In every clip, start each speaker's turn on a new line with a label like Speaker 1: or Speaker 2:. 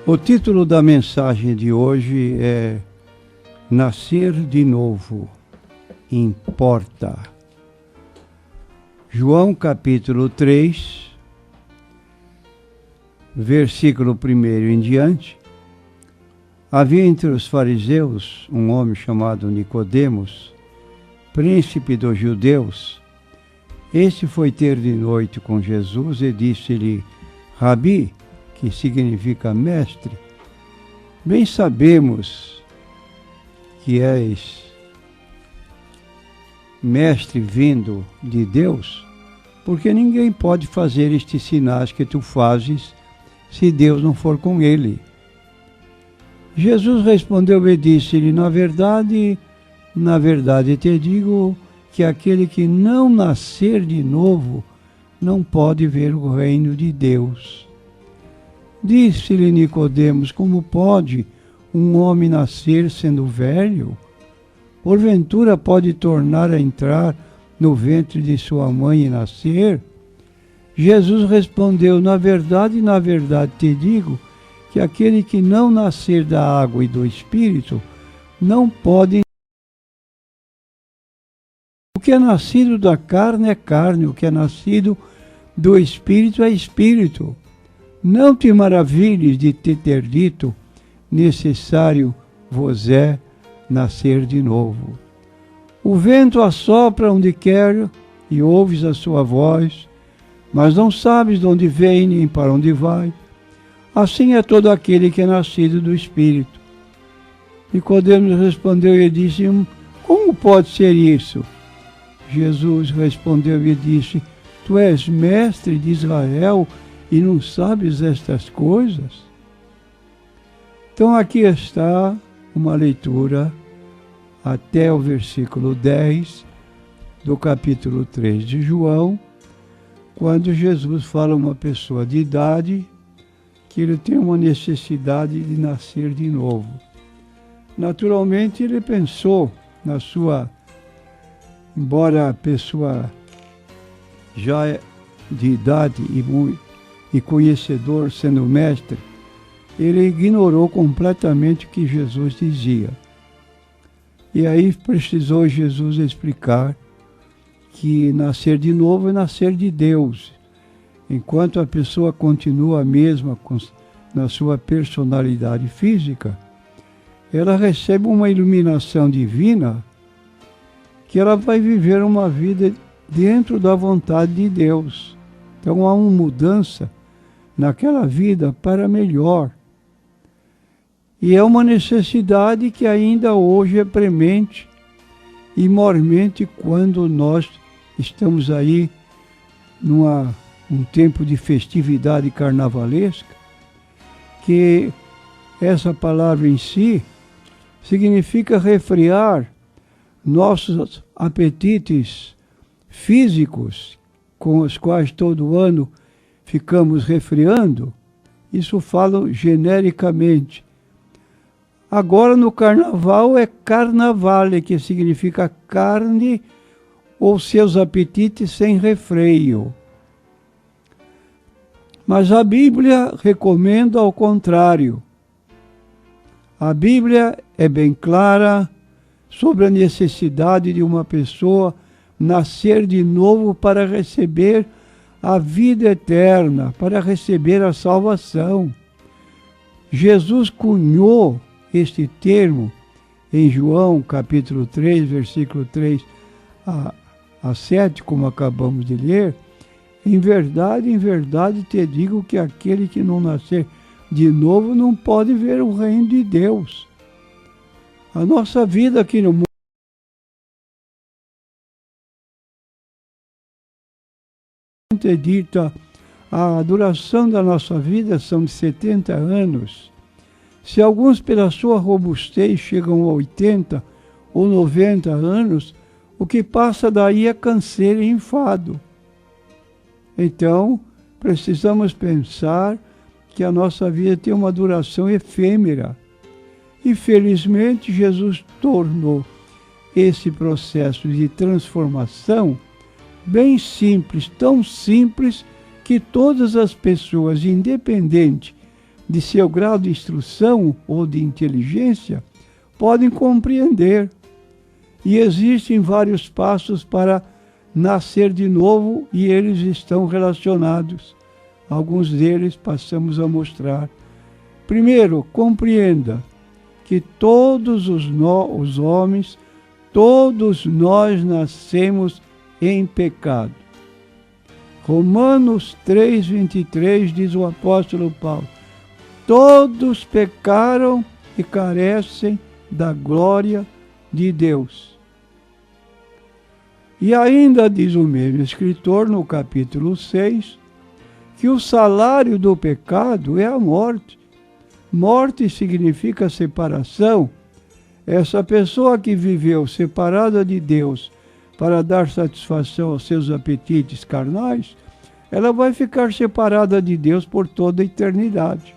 Speaker 1: O título da mensagem de hoje é Nascer de Novo Importa. João capítulo 3, versículo 1 em diante. Havia entre os fariseus um homem chamado Nicodemos, príncipe dos judeus. Este foi ter de noite com Jesus e disse-lhe: Rabi, que significa mestre, bem sabemos que és mestre vindo de Deus, porque ninguém pode fazer estes sinais que tu fazes se Deus não for com ele. Jesus respondeu e disse-lhe: na verdade te digo que aquele que não nascer de novo não pode ver o reino de Deus. Disse-lhe Nicodemos: como pode um homem nascer sendo velho? Porventura pode tornar a entrar no ventre de sua mãe e nascer? Jesus respondeu: na verdade te digo que aquele que não nascer da água e do Espírito não pode. O que é nascido da carne é carne, o que é nascido do Espírito é Espírito. Não te maravilhes de te ter dito: necessário vos é nascer de novo. O vento assopra onde quer e ouves a sua voz, mas não sabes de onde vem nem para onde vai. Assim é todo aquele que é nascido do Espírito. Nicodemos respondeu e disse: como pode ser isso? Jesus respondeu e disse: tu és mestre de Israel e não sabes estas coisas? Então aqui está uma leitura até o versículo 10 do capítulo 3 de João, quando Jesus fala a uma pessoa de idade que ele tem uma necessidade de nascer de novo. Naturalmente ele pensou na sua, embora a pessoa já de idade e conhecedor, sendo mestre, ele ignorou completamente o que Jesus dizia. E aí precisou Jesus explicar que nascer de novo é nascer de Deus. Enquanto a pessoa continua a mesma na sua personalidade física, ela recebe uma iluminação divina que ela vai viver uma vida dentro da vontade de Deus. Então há uma mudança naquela vida para melhor. E é uma necessidade que ainda hoje é premente e mormente quando nós estamos aí um tempo de festividade carnavalesca, que essa palavra em si significa refrear nossos apetites físicos, com os quais todo ano ficamos refreando. Isso falo genericamente. Agora no carnaval é carnavale, que significa carne ou seus apetites sem refreio. Mas a Bíblia recomenda ao contrário. A Bíblia é bem clara sobre a necessidade de uma pessoa nascer de novo para receber a vida eterna, para receber a salvação. Jesus cunhou este termo em João capítulo 3, versículo 3 a 7, como acabamos de ler. Em verdade te digo que aquele que não nascer de novo não pode ver o reino de Deus. A nossa vida aqui no mundo é dita, a duração da nossa vida são de 70 anos. Se alguns pela sua robustez chegam a 80 ou 90 anos, o que passa daí é canseiro e enfado. Então, precisamos pensar que a nossa vida tem uma duração efêmera. E felizmente Jesus tornou esse processo de transformação bem simples, tão simples que todas as pessoas, independente de seu grau de instrução ou de inteligência, podem compreender. E existem vários passos para nascer de novo e eles estão relacionados. Alguns deles passamos a mostrar. Primeiro, compreenda que todos os homens, todos nós nascemos em pecado. Romanos 3:23 diz o apóstolo Paulo: todos pecaram e carecem da glória de Deus. E ainda diz o mesmo escritor no capítulo 6, que o salário do pecado é a morte. Morte significa separação. Essa pessoa que viveu separada de Deus para dar satisfação aos seus apetites carnais, ela vai ficar separada de Deus por toda a eternidade.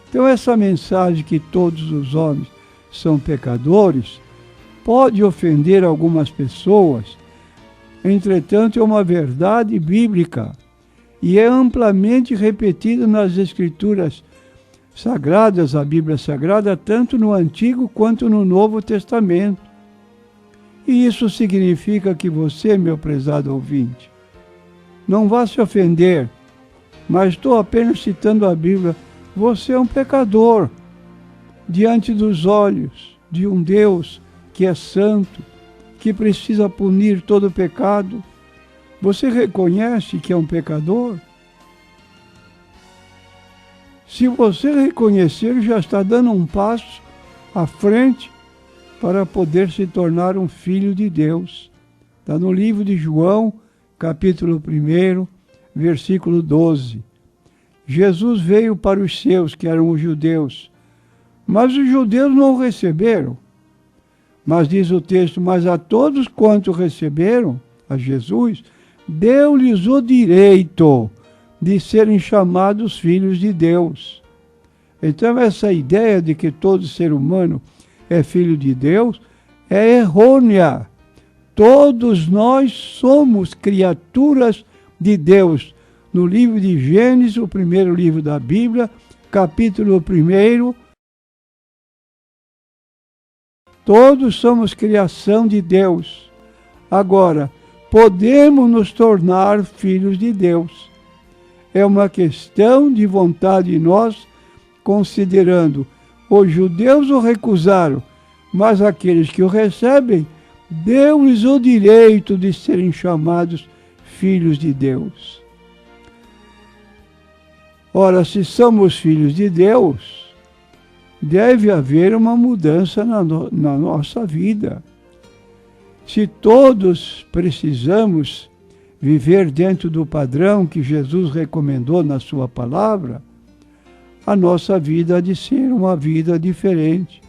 Speaker 1: Então essa mensagem que todos os homens são pecadores pode ofender algumas pessoas, entretanto é uma verdade bíblica e é amplamente repetida nas Escrituras Sagradas, a Bíblia Sagrada, tanto no Antigo quanto no Novo Testamento. E isso significa que você, meu prezado ouvinte, não vá se ofender, mas estou apenas citando a Bíblia. Você é um pecador diante dos olhos de um Deus que é santo, que precisa punir todo pecado. Você reconhece que é um pecador? Se você reconhecer, já está dando um passo à frente para poder se tornar um filho de Deus. Está no livro de João, capítulo 1, versículo 12. Jesus veio para os seus, que eram os judeus, mas os judeus não o receberam. Mas diz o texto, mas a todos quanto receberam a Jesus, deu-lhes o direito de serem chamados filhos de Deus. Então essa ideia de que todo ser humano é filho de Deus é errônea. Todos nós somos criaturas de Deus. No livro de Gênesis, o primeiro livro da Bíblia, capítulo 1, todos somos criação de Deus. Agora, podemos nos tornar filhos de Deus. É uma questão de vontade nós, considerando os judeus o recusaram, mas aqueles que o recebem, deu-lhes o direito de serem chamados filhos de Deus. Ora, se somos filhos de Deus, deve haver uma mudança na nossa vida. Se todos precisamos viver dentro do padrão que Jesus recomendou na sua palavra, a nossa vida há de ser uma vida diferente.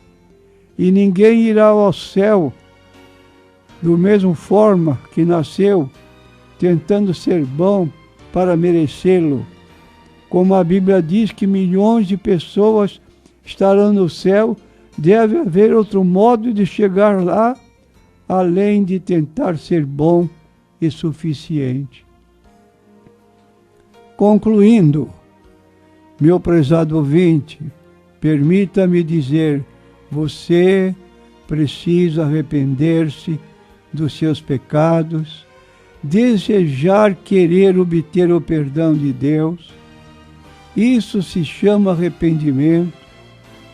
Speaker 1: E ninguém irá ao céu do mesmo forma que nasceu, tentando ser bom para merecê-lo. Como a Bíblia diz que milhões de pessoas estarão no céu, deve haver outro modo de chegar lá, além de tentar ser bom e suficiente. Concluindo, meu prezado ouvinte, permita-me dizer, você precisa arrepender-se dos seus pecados, desejar querer obter o perdão de Deus. Isso se chama arrependimento.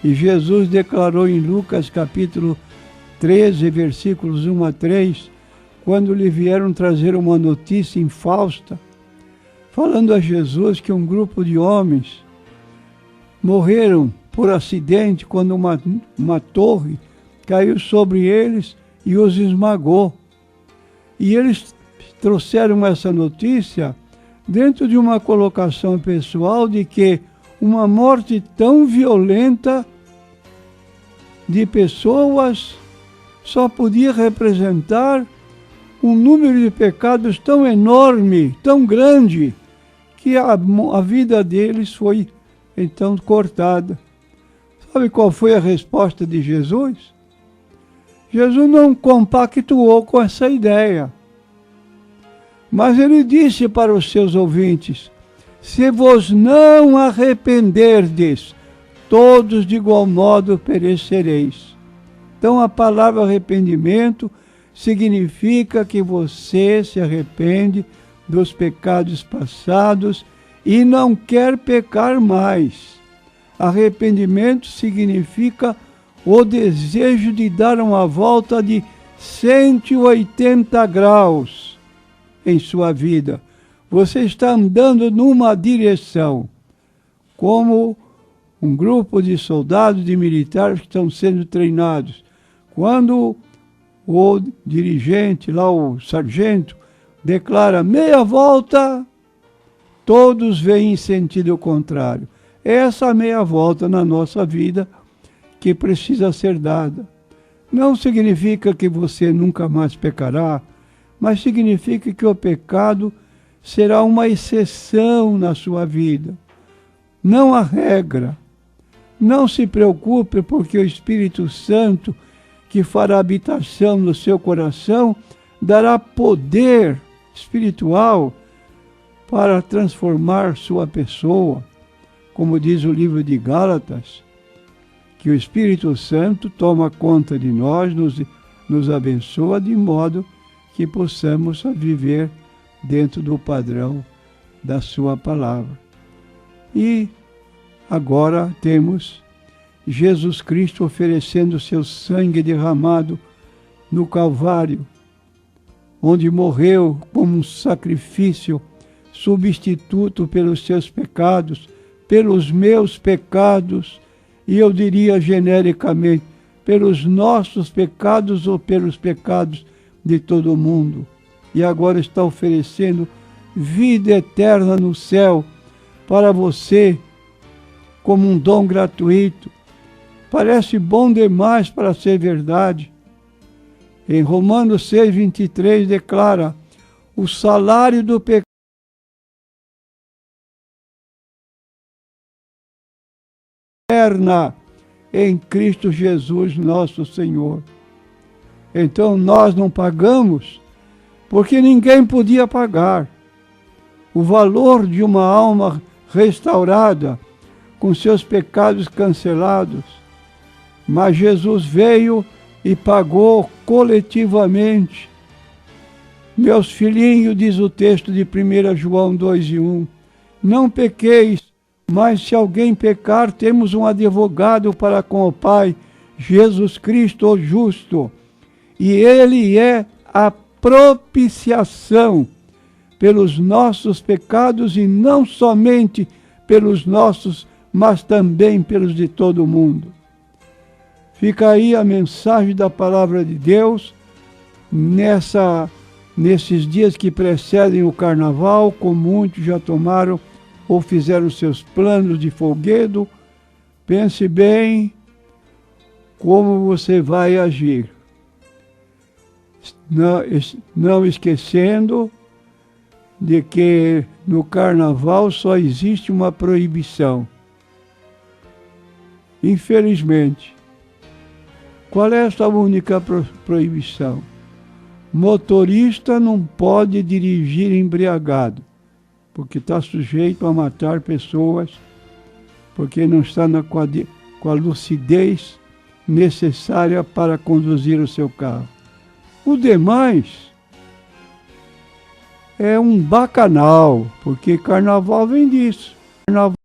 Speaker 1: E Jesus declarou em Lucas capítulo 13, versículos 1 a 3, quando lhe vieram trazer uma notícia infausta, falando a Jesus que um grupo de homens morreram por acidente quando uma torre caiu sobre eles e os esmagou. E eles trouxeram essa notícia dentro de uma colocação pessoal de que uma morte tão violenta de pessoas só podia representar um número de pecados tão enorme, tão grande, que a vida deles foi então cortada. Sabe qual foi a resposta de Jesus? Jesus não compactuou com essa ideia, mas ele disse para os seus ouvintes, se vos não arrependerdes, todos de igual modo perecereis. Então a palavra arrependimento significa que você se arrepende dos pecados passados e não quer pecar mais. Arrependimento significa o desejo de dar uma volta de 180 graus em sua vida. Você está andando numa direção, como um grupo de soldados, de militares que estão sendo treinados. Quando o dirigente, lá o sargento, declara meia volta, todos vêm em sentido contrário. Essa meia volta na nossa vida que precisa ser dada. Não significa que você nunca mais pecará, mas significa que o pecado será uma exceção na sua vida, não a regra. Não se preocupe, porque o Espírito Santo, que fará habitação no seu coração, dará poder espiritual para transformar sua pessoa. Como diz o livro de Gálatas, que o Espírito Santo toma conta de nós, nos abençoa de modo que possamos viver dentro do padrão da sua palavra. E agora temos Jesus Cristo oferecendo seu sangue derramado no Calvário, onde morreu como um sacrifício substituto pelos seus pecados, pelos meus pecados, e eu diria genericamente, pelos nossos pecados ou pelos pecados de todo mundo. E agora está oferecendo vida eterna no céu para você, como um dom gratuito. Parece bom demais para ser verdade. Em Romanos 6:23 declara: o salário do pecado eterna em Cristo Jesus nosso Senhor. Então nós não pagamos porque ninguém podia pagar. O valor de uma alma restaurada, com seus pecados cancelados. Mas Jesus veio e pagou coletivamente. Meus filhinhos, diz o texto de 1 João 2:1, não pequeis, mas se alguém pecar, temos um advogado para com o Pai, Jesus Cristo o justo. E ele é a propiciação pelos nossos pecados, e não somente pelos nossos, mas também pelos de todo mundo. Fica aí a mensagem da palavra de Deus nesses dias que precedem o carnaval, como muitos já tomaram ou fizeram seus planos de folguedo. Pense bem como você vai agir. Não esquecendo de que no carnaval só existe uma proibição. Infelizmente. Qual é essa única proibição? Motorista não pode dirigir embriagado, porque está sujeito a matar pessoas, porque não está com a lucidez necessária para conduzir o seu carro. O demais é um bacanal, porque carnaval vem disso. Carnaval